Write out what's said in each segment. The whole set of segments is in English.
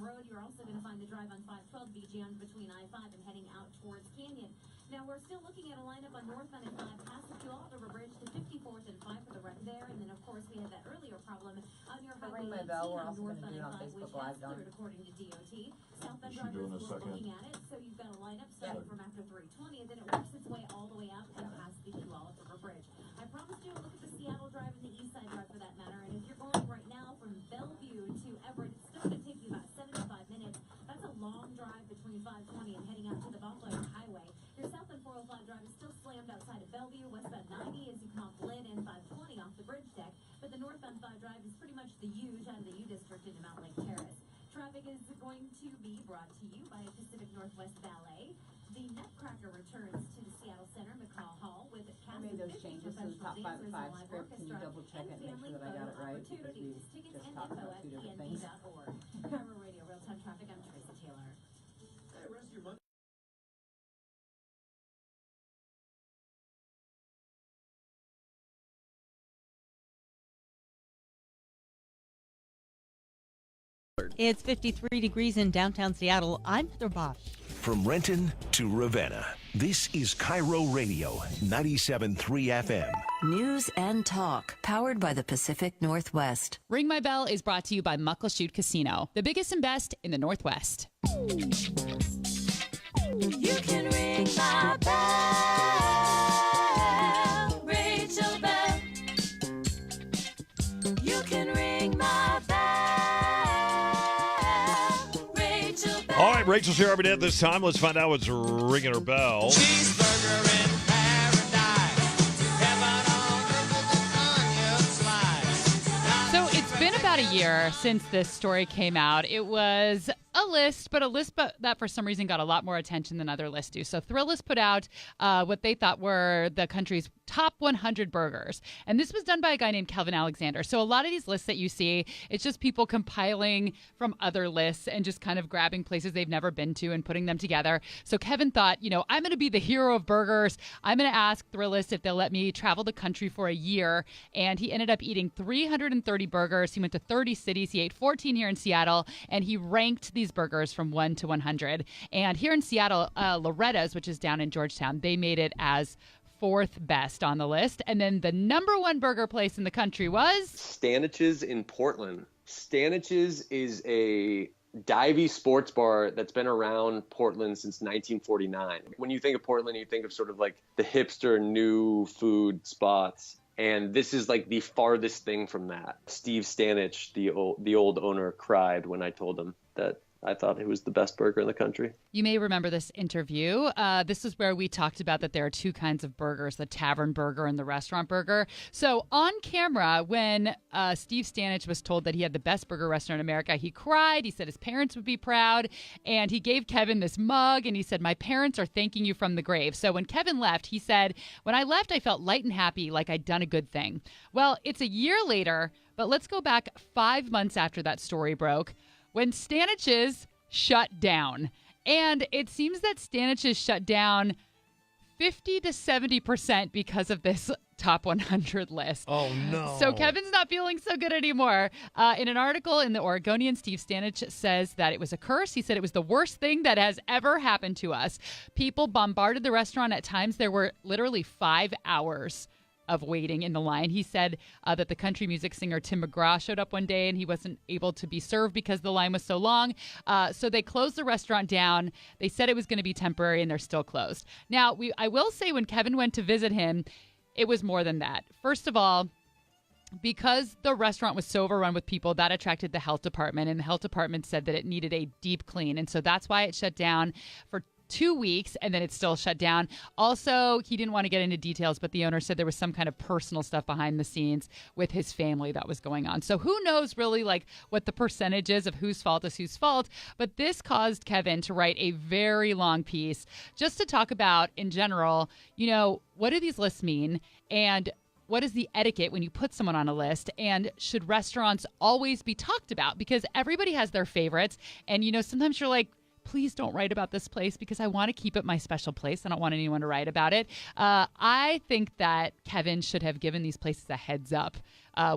Road. You're also going to find the drive on 512 BG between I-5 and heading out towards Canyon. Now, we're still looking at a lineup on northbound and 5 past the Puyallup River Bridge to 54th and 5 for the wreck there. And then, of course, we had that earlier problem on your Ring My Belle, we're also going to do it on Facebook Live, Don. According to DOT. Southbound drivers were looking at it, so you've got a lineup starting from after 320, and then it works its way all the way out and past the Puyallup River Bridge. I promised you a look at the Seattle Drive and the East Side Drive for that matter, and if you're going right now from Bellevue to Everett, it's still going to take you about 75 minutes. That's a long drive between 520 and heading out to the Buffalo Highway. Your southbound 405 drive is still slammed outside of Bellevue, westbound 90 as you come off Lynn and 520 off the bridge deck, but the northbound 5 drive is pretty much the U out of the U district into Mount Lake Terrace. Traffic is going to be brought to you by Pacific Northwest Ballet. The Nutcracker returns to the Seattle Center, McCall Hall, with I made those changes to the top 5 at 5 script. Can you double check it and make sure that I got it right? Because we just talked about 2 different things. KIRO Radio, real-time traffic. I'm Tracy Taylor. Hey, where's your money? It's 53 degrees in downtown Seattle. I'm Heather Bosch. From Renton to Ravenna, this is KIRO Radio, 97.3 FM. News and talk, powered by the Pacific Northwest. Ring My Belle is brought to you by Muckleshoot Casino, the biggest and best in the Northwest. You can ring my bell, Rachel Bell. You can ring my bell, Rachel Bell. All right, Rachel's here every day at this time. Let's find out what's ringing her bell. Cheeseburger in paradise. Heaven on earth with an onion slice. So it's been about a year since this story came out. It was a list that for some reason got a lot more attention than other lists do. So Thrillist put out what they thought were the country's top 100 burgers. And this was done by a guy named Kelvin Alexander. So a lot of these lists that you see, it's just people compiling from other lists and just kind of grabbing places they've never been to and putting them together. So Kevin thought, I'm going to be the hero of burgers. I'm going to ask Thrillist if they'll let me travel the country for a year. And he ended up eating 330 burgers. He went to 30 cities. He ate 14 here in Seattle. And he ranked these burgers from 1 to 100. And here in Seattle, Loretta's, which is down in Georgetown, they made it as 4th best on the list. And then the number 1 burger place in the country was Stanich's in Portland. Stanich's is a divey sports bar that's been around Portland since 1949. When you think of Portland, you think of sort of like the hipster new food spots. And this is like the farthest thing from that. Steve Stanich, the old owner, cried when I told him that I thought it was the best burger in the country. You may remember this interview. This is where we talked about that there are 2 kinds of burgers, the tavern burger and the restaurant burger. So on camera, when Steve Stanich was told that he had the best burger restaurant in America, he cried. He said his parents would be proud. And he gave Kevin this mug, and he said, "My parents are thanking you from the grave." So when Kevin left, he said, "When I left, I felt light and happy, like I'd done a good thing." Well, it's a year later, but let's go back 5 months after that story broke, when Stanich's shut down. And it seems that Stanich's shut down 50 to 70% because of this top 100 list. Oh, no. So Kevin's not feeling so good anymore. In an article in the Oregonian, Steve Stanich says that it was a curse. He said it was the worst thing that has ever happened to us. People bombarded the restaurant at times. There were literally 5 hours of waiting in the line. He said that the country music singer Tim McGraw showed up one day and he wasn't able to be served because the line was so long. So they closed the restaurant down. They said it was going to be temporary and they're still closed. Now, I will say when Kevin went to visit him, it was more than that. First of all, because the restaurant was so overrun with people, that attracted the health department, and the health department said that it needed a deep clean. And so that's why it shut down for 2 weeks, and then it's still shut down. Also, he didn't want to get into details, but the owner said there was some kind of personal stuff behind the scenes with his family that was going on. So who knows really like what the percentage is of whose fault is whose fault, but this caused Kevin to write a very long piece just to talk about, in general, what do these lists mean, and what is the etiquette when you put someone on a list, and should restaurants always be talked about? Because everybody has their favorites, and sometimes you're like, please don't write about this place because I want to keep it my special place. I don't want anyone to write about it. I think that Kevin should have given these places a heads up.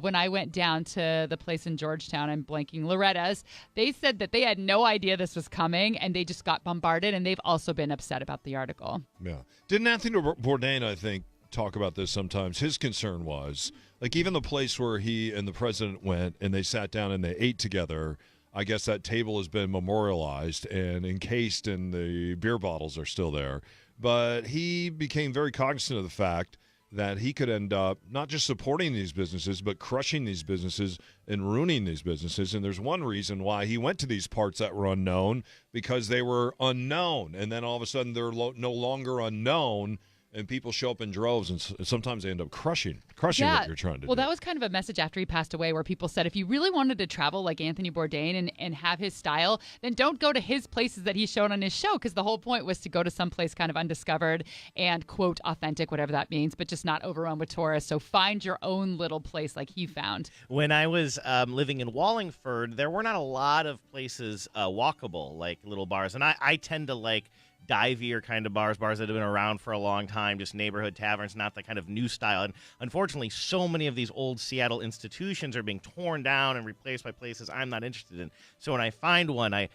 When I went down to the place in Georgetown, I'm blanking, Loretta's, they said that they had no idea this was coming, and they just got bombarded, and they've also been upset about the article. Yeah. Didn't Anthony Bourdain, I think, talk about this sometimes? His concern was, like, even the place where he and the president went and they sat down and they ate together, I guess that table has been memorialized and encased, and the beer bottles are still there. But he became very cognizant of the fact that he could end up not just supporting these businesses, but crushing these businesses and ruining these businesses. And there's one reason why he went to these parts that were unknown, because they were unknown. And then all of a sudden they're no longer unknown, and people show up in droves, and sometimes they end up crushing what you're trying to do. Well, that was kind of a message after he passed away where people said if you really wanted to travel like Anthony Bourdain and have his style, then don't go to his places that he showed on his show, because the whole point was to go to some place kind of undiscovered and, quote, authentic, whatever that means, but just not overrun with tourists. So find your own little place like he found. When I was living in Wallingford, there were not a lot of places walkable, like little bars. And I tend to like divier kind of bars that have been around for a long time, just neighborhood taverns, not the kind of new style. And unfortunately, so many of these old Seattle institutions are being torn down and replaced by places I'm not interested in. So when I find one, I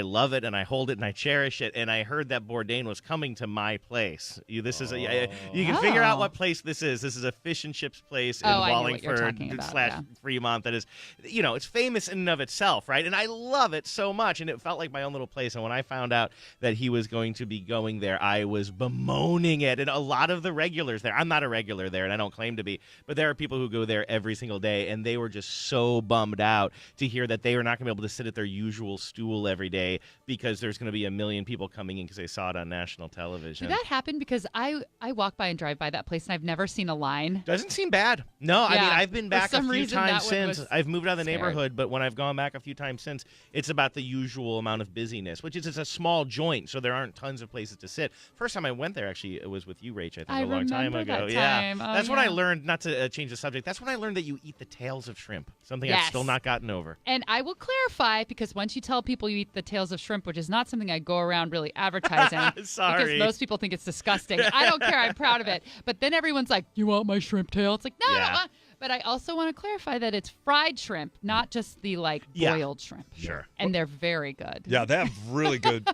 love it, and I hold it, and I cherish it. And I heard that Bourdain was coming to my place. You can figure out what place this is. This is a fish and chips place in Wallingford / Fremont. That is, it's famous in and of itself, right? And I love it so much, and it felt like my own little place. And when I found out that he was going to be going there, I was bemoaning it. And a lot of the regulars there, I'm not a regular there, and I don't claim to be, but there are people who go there every single day, and they were just so bummed out to hear that they were not going to be able to sit at their usual stool every day because there's going to be a million people coming in because they saw it on national television. Did that happen? Because I walk by and drive by that place, and I've never seen a line. Doesn't seem bad. No, I mean, I've been back a few times since. I've moved out of the neighborhood, but when I've gone back a few times since, it's about the usual amount of busyness, which is it's a small joint, so there aren't tons of places to sit. First time I went there, actually, it was with you, Rach, I think, a long time ago. That time. Yeah. That's when I learned, not to change the subject, that's when I learned that you eat the tails of shrimp, something I've still not gotten over. And I will clarify, because once you tell people you eat the tails of shrimp, which is not something I go around really advertising, Sorry. because most people think it's disgusting. I don't care. I'm proud of it. But then everyone's like, you want my shrimp tail? It's like, no, I don't want. But I also want to clarify that it's fried shrimp, not just the boiled shrimp. Sure. And they're very good. Yeah, they have really good.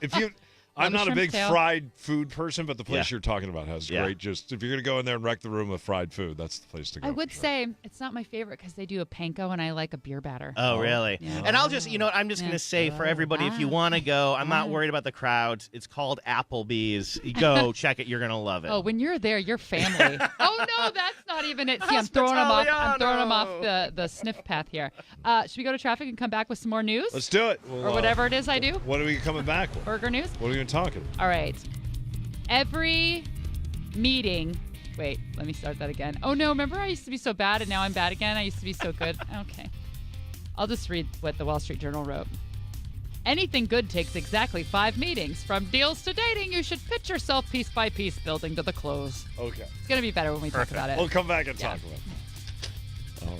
I'm not a big fried food person, but the place you're talking about has great. Just if you're gonna go in there and wreck the room with fried food, that's the place to go. I would say it's not my favorite because they do a panko, and I like a beer batter. Oh, really? Yeah. And I'll just, I'm just gonna say for everybody, if you want to go, I'm not worried about the crowds. It's called Applebee's. You go check it. You're gonna love it. Oh, when you're there, you're family. Oh no, that's not even it. See, I'm throwing them off. I'm throwing them off the sniff path here. Should we go to traffic and come back with some more news? Let's do it. Or whatever it is I do. What are we coming back with? Burger news. What are we talking? All right. Every meeting. Wait, let me start that again. Oh no, remember I used to be so bad and now I'm bad again? I used to be so good. Okay. I'll just read what the Wall Street Journal wrote. Anything good takes exactly 5 meetings. From deals to dating, you should pitch yourself piece by piece, building to the close. Okay. It's going to be better when we talk about it. We'll come back and talk about it. All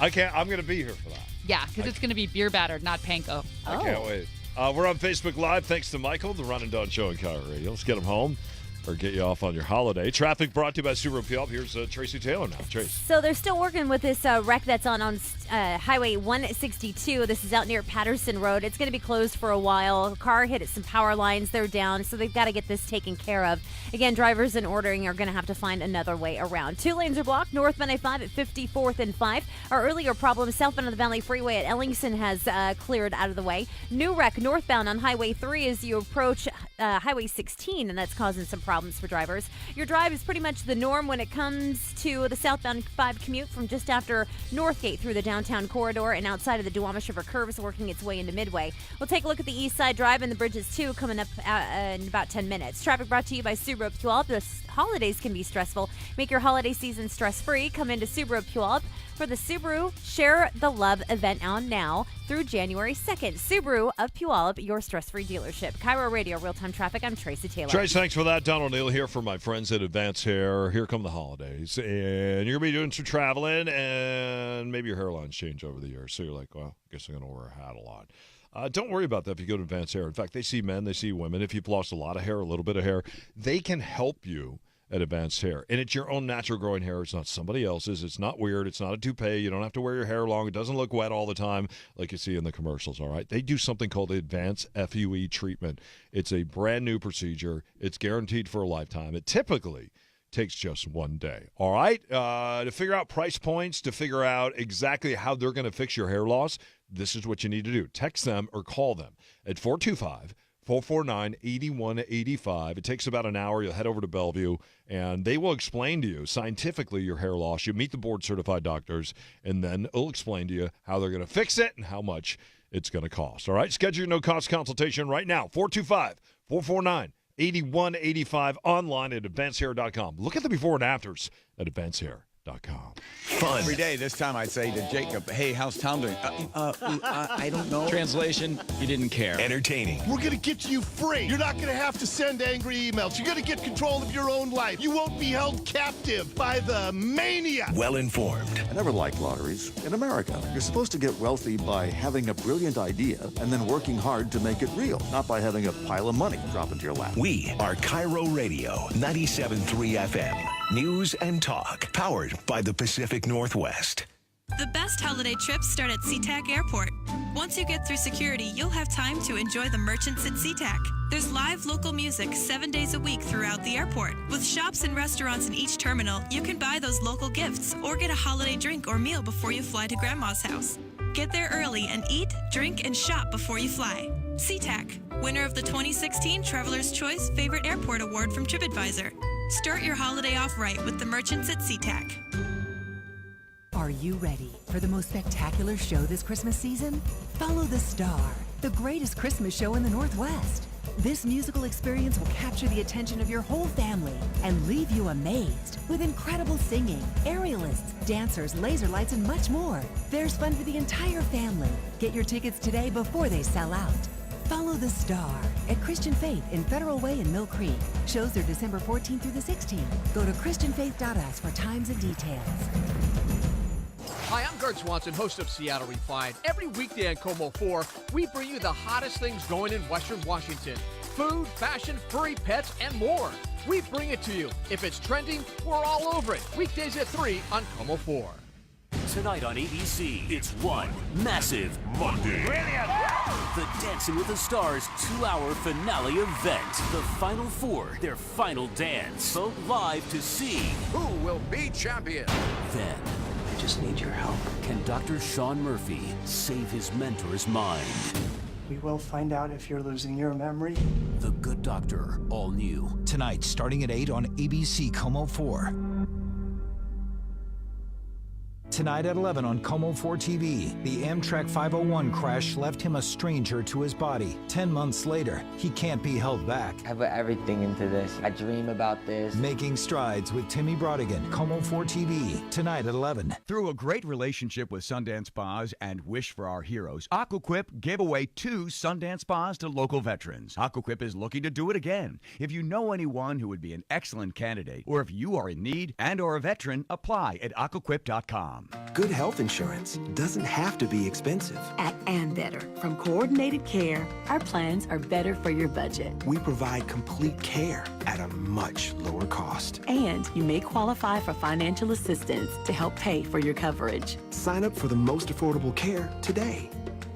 right. I'm going to be here for that. Yeah, because it's going to be beer battered, not panko. I can't wait. We're on Facebook Live. Thanks to Michael, the Run and Dawn Show in KIRO Radio. Let's get him home or get you off on your holiday. Traffic brought to you by Subaru PL. Here's Tracy Taylor now. Tracy. So they're still working with this wreck that's on Highway 162. This is out near Patterson Road. It's going to be closed for a while. A car hit some power lines. They're down, so they've got to get this taken care of. Again, drivers in ordering are going to have to find another way around. 2 lanes are blocked. Northbound I-5 at 54th and 5. Our earlier problem, southbound of the Valley Freeway at Ellingson has cleared out of the way. New wreck northbound on Highway 3 as you approach Highway 16, and that's causing some problems for drivers. Your drive is pretty much the norm when it comes to the southbound 5 commute from just after Northgate through the downtown corridor and outside of the Duwamish River curves, working its way into Midway. We'll take a look at the East Side Drive and the bridges too, coming up in about 10 minutes. Traffic brought to you by Subaru Puyallup. The holidays can be stressful. Make your holiday season stress-free. Come into Subaru Puyallup for the Subaru Share the Love event on now. through January 2nd. Subaru of Puyallup, your stress-free dealership. KIRO Radio, real-time traffic. I'm Tracy Taylor. Trace, thanks for that. Don O'Neill here for my friends at Advance Hair. Here come the holidays, and you're going to be doing some traveling, and maybe your hairline's changed over the years. So you're like, well, I guess I'm going to wear a hat a lot. Don't worry about that if you go to Advance Hair. In fact, they see men, they see women. If you've lost a lot of hair, a little bit of hair, they can help you at Advanced Hair. And it's your own natural growing hair. It's not somebody else's. It's not weird. It's not a toupee. You don't have to wear your hair long. It doesn't look wet all the time like you see in the commercials, all right? They do something called the Advanced FUE treatment. It's a brand new procedure. It's guaranteed for a lifetime. It typically takes just one day, all right? To figure out price points, to figure out exactly how they're going to fix your hair loss, this is what you need to do. Text them or call them at 425-449-8185. It takes about an hour. You'll head over to Bellevue, and they will explain to you scientifically your hair loss. You meet the board-certified doctors, and then it'll explain to you how they're going to fix it and how much it's going to cost. All right? Schedule your no-cost consultation right now, 425-449-8185, online at advancehair.com. Look at the before and afters at advancehair.com. Fun. Every day, this time I say to Jacob, hey, how's Tom doing? I don't know. Translation, you didn't care. Entertaining. We're going to get you free. You're not going to have to send angry emails. You're going to get control of your own life. You won't be held captive by the mania. Well-informed. I never liked lotteries. In America, you're supposed to get wealthy by having a brilliant idea and then working hard to make it real, not by having a pile of money drop into your lap. We are KIRO Radio, 97.3 FM. News and talk, powered by the Pacific Northwest. The best holiday trips start at SeaTac Airport. Once you get through security, you'll have time to enjoy the merchants at SeaTac. There's live local music 7 days a week throughout the airport. With shops and restaurants in each terminal, you can buy those local gifts or get a holiday drink or meal before you fly to Grandma's house. Get there early and eat, drink, and shop before you fly. SeaTac, winner of the 2016 Traveler's Choice Favorite Airport Award from TripAdvisor. Start your holiday off right with the merchants at SeaTac. Are you ready for the most spectacular show this Christmas season? Follow the Star, the greatest Christmas show in the Northwest. This musical experience will capture the attention of your whole family and leave you amazed with incredible singing, aerialists, dancers, laser lights, and much more. There's fun for the entire family. Get your tickets today before they sell out. Follow the Star at Christian Faith in Federal Way in Mill Creek. Shows are December 14th through the 16th. Go to christianfaith.us for times and details. Hi, I'm Gert Swanson, host of Seattle Refined. Every weekday on Como 4, we bring you the hottest things going in Western Washington. Food, fashion, furry pets, and more. We bring it to you. If it's trending, we're all over it. Weekdays at 3 on Como 4. Tonight on ABC, it's one massive Monday. Brilliant! The Dancing with the Stars 2-hour finale event. The Final Four, their final dance. Vote live to see Who will be champion? Then, I just need your help. Can Dr. Sean Murphy save his mentor's mind? We will find out if you're losing your memory. The Good Doctor, all new. Tonight, starting at 8 on ABC Como 4. Tonight at 11 on Como 4 TV, the Amtrak 501 crash left him a stranger to his body. 10 months later, he can't be held back. I put everything into this. I dream about this. Making strides with Timmy Brodigan, Como 4 TV, tonight at 11. Through a great relationship with Sundance Spas and Wish for Our Heroes, Aquaquip gave away 2 Sundance Spas to local veterans. Aquaquip is looking to do it again. If you know anyone who would be an excellent candidate, or if you are in need and or a veteran, apply at aquaquip.com. Good health insurance doesn't have to be expensive. At And Better, from Coordinated Care, our plans are better for your budget. We provide complete care at a much lower cost. And you may qualify for financial assistance to help pay for your coverage. Sign up for the most affordable care today.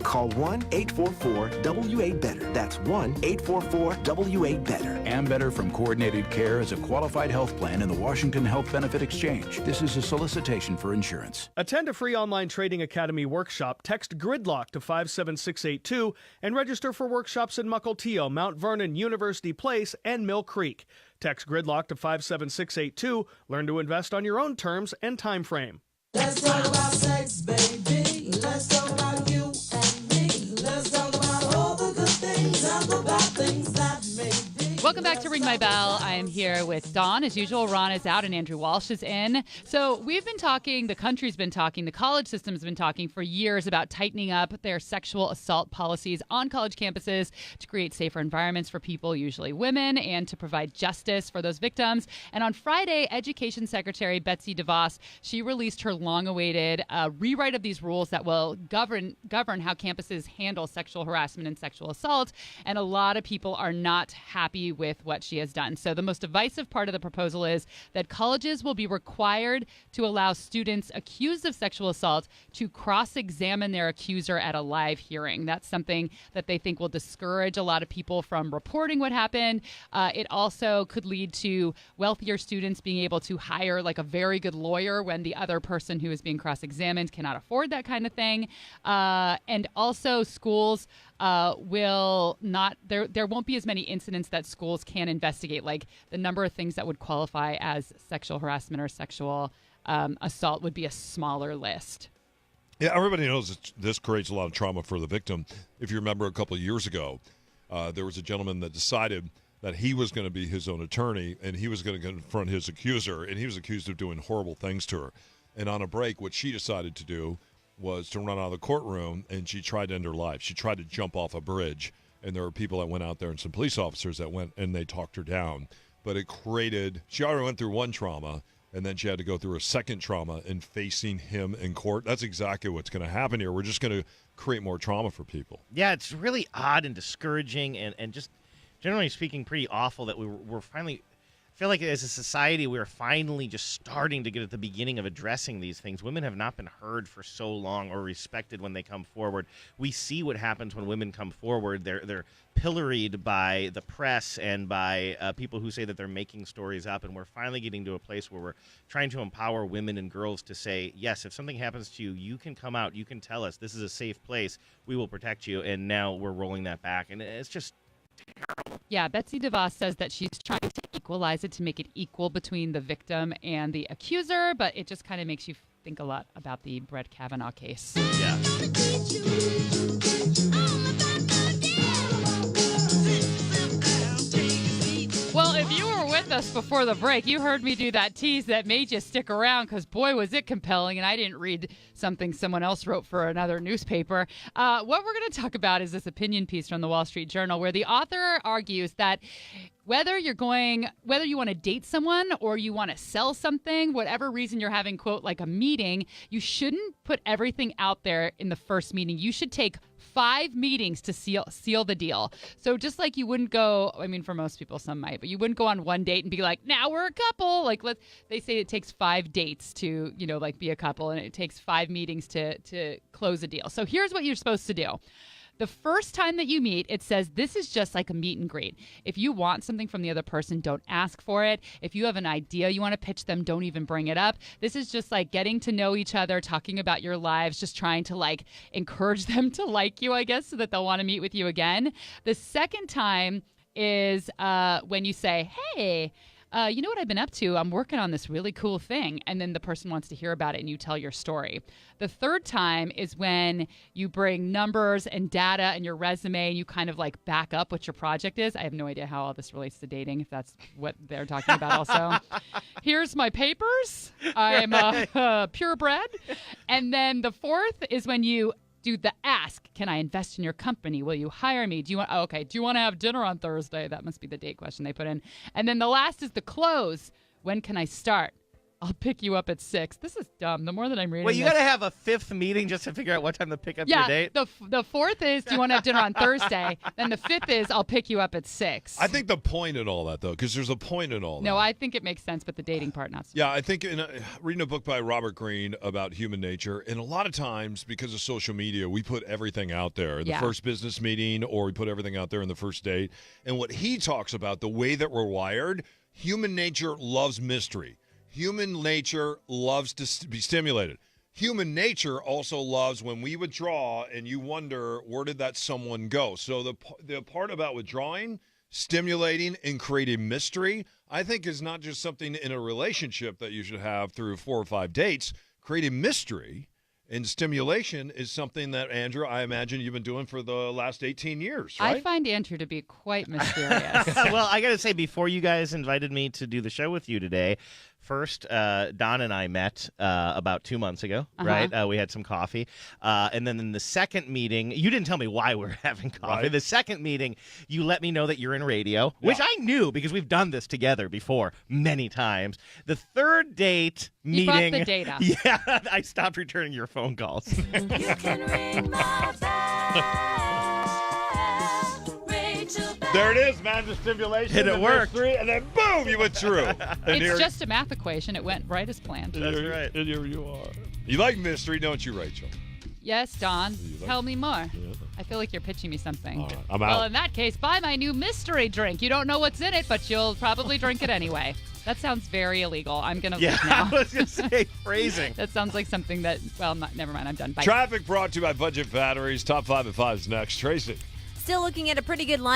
Call 1-844-WA-BETTER. That's 1-844-WA-BETTER. And Better from Coordinated Care is a qualified health plan in the Washington Health Benefit Exchange. This is a solicitation for insurance. Attend a free online trading academy workshop. Text GRIDLOCK to 57682 and register for workshops in Mukilteo, Mount Vernon, University Place, and Mill Creek. Text GRIDLOCK to 57682. Learn to invest on your own terms and time frame. Let's talk about sex, baby. Let's talk about you and me. Let's talk about all the good things and the bad things that may be. Welcome back to Ring My Belle. I am here with Dawn. As usual, Ron is out and Andrew Walsh is in. So we've been talking, the country's been talking, the college system's been talking for years about tightening up their sexual assault policies on college campuses to create safer environments for people, usually women, and to provide justice for those victims. And on Friday, Education Secretary Betsy DeVos, she released her long-awaited rewrite of these rules that will govern how campuses handle sexual harassment and sexual assault. And a lot of people are not happy with what she has done. So the most divisive part of the proposal is that colleges will be required to allow students accused of sexual assault to cross-examine their accuser at a live hearing. That's something that they think will discourage a lot of people from reporting what happened. It also could lead to wealthier students being able to hire like a very good lawyer when the other person who is being cross-examined cannot afford that kind of thing. And also schools will not, there won't be as many incidents that schools can investigate, like the number of things that would qualify as sexual harassment or sexual assault would be a smaller list. Yeah, everybody knows that this creates a lot of trauma for the victim. If you remember a couple of years ago, there was a gentleman that decided that he was going to be his own attorney and he was going to confront his accuser, and he was accused of doing horrible things to her. And on a break, what she decided to do was to run out of the courtroom, and she tried to end her life. She tried to jump off a bridge, and there were people that went out there and some police officers that went and they talked her down. But it created, she already went through one trauma, and then she had to go through a second trauma in facing him in court. That's exactly what's going to happen here. We're just going to create more trauma for people. Yeah, it's really odd and discouraging and just generally speaking pretty awful that we're finally, I feel like as a society we're finally just starting to get at the beginning of addressing these things. Women have not been heard for so long or respected when they come forward. We see what happens when women come forward. They're pilloried by the press and by people who say that they're making stories up, and we're finally getting to a place where we're trying to empower women and girls to say, yes, if something happens to you, you can come out, you can tell us, this is a safe place, we will protect you, and now we're rolling that back, and it's just terrible. Yeah, Betsy DeVos says that she's trying to equalize it to make it equal between the victim and the accuser, but it just kind of makes you think a lot about the Brett Kavanaugh case. Yeah. Well, if you were with us before the break, you heard me do that tease that made you stick around because, boy, was it compelling, and I didn't read something someone else wrote for another newspaper. What we're going to talk about is this opinion piece from the Wall Street Journal where the author argues that whether you want to date someone or you want to sell something, whatever reason you're having, quote, like a meeting, you shouldn't put everything out there in the first meeting. You should take 5 meetings to seal the deal. So just like you wouldn't go, I mean, for most people, some might, but you wouldn't go on one date and be like, now we're a couple. Like, they say it takes 5 dates to, like be a couple, and it takes 5 meetings to close a deal. So here's what you're supposed to do. The first time that you meet, it says this is just like a meet and greet. If you want something from the other person, don't ask for it. If you have an idea you want to pitch them, don't even bring it up. This is just like getting to know each other, talking about your lives, just trying to like encourage them to like you, I guess, so that they'll want to meet with you again. The second time is when you say, hey, you know what I've been up to? I'm working on this really cool thing. And then the person wants to hear about it and you tell your story. The third time is when you bring numbers and data and your resume and you kind of like back up what your project is. I have no idea how all this relates to dating, if that's what they're talking about also. Here's my papers. I'm purebred. And then the fourth is when you do the ask. Can I invest in your company? Will you hire me? Do you want to have dinner on Thursday? That must be the date question they put in. And then the last is the close. When can I start? I'll pick you up at 6. This is dumb. The more that I'm reading Well, you got to have a 5th meeting just to figure out what time to pick up your date? The fourth is, do you want to have dinner on Thursday? Then the 5th is, I'll pick you up at 6. I think the point in all that, though, because there's a point in all that. No, I think it makes sense, but the dating part not so Yeah, I think reading a book by Robert Greene about human nature, and a lot of times because of social media, we put everything out there in the first business meeting, or we put everything out there in the first date. And what he talks about, the way that we're wired, human nature loves mystery. Human nature loves to be stimulated. Human nature also loves when we withdraw and you wonder, where did that someone go? So the part about withdrawing, stimulating, and creating mystery, I think is not just something in a relationship that you should have through 4 or 5 dates. Creating mystery And stimulation is something that, Andrew, I imagine you've been doing for the last 18 years, right? I find Andrew to be quite mysterious. Well, I got to say, before you guys invited me to do the show with you today, first, Don and I met about 2 months ago, right? We had some coffee. And then in the second meeting, you didn't tell me why we were having coffee. Right. The second meeting, you let me know that you're in radio, which I knew because we've done this together before many times. The third date You meeting. brought the data. Yeah, I stopped returning your phone calls. You can ring my bell. Rachel Bell. There it is, man, the stimulation. And it the worked. mystery, and then boom, you went through. And It's just a math equation. It went right as planned. That's right. And here you are. You like mystery, don't you, Rachel? Yes, Don. like- Tell me more. I feel like you're pitching me something. All right, I'm out. Well, in that case, buy my new mystery drink. You don't know what's in it, but you'll probably drink it anyway. That sounds very illegal. I'm going to leave now. I was going to say phrasing. That sounds like something that, well, never mind. I'm done. Bye. Traffic brought to you by Budget Batteries. Top 5 at 5 is next. Tracy. Still looking at a pretty good line.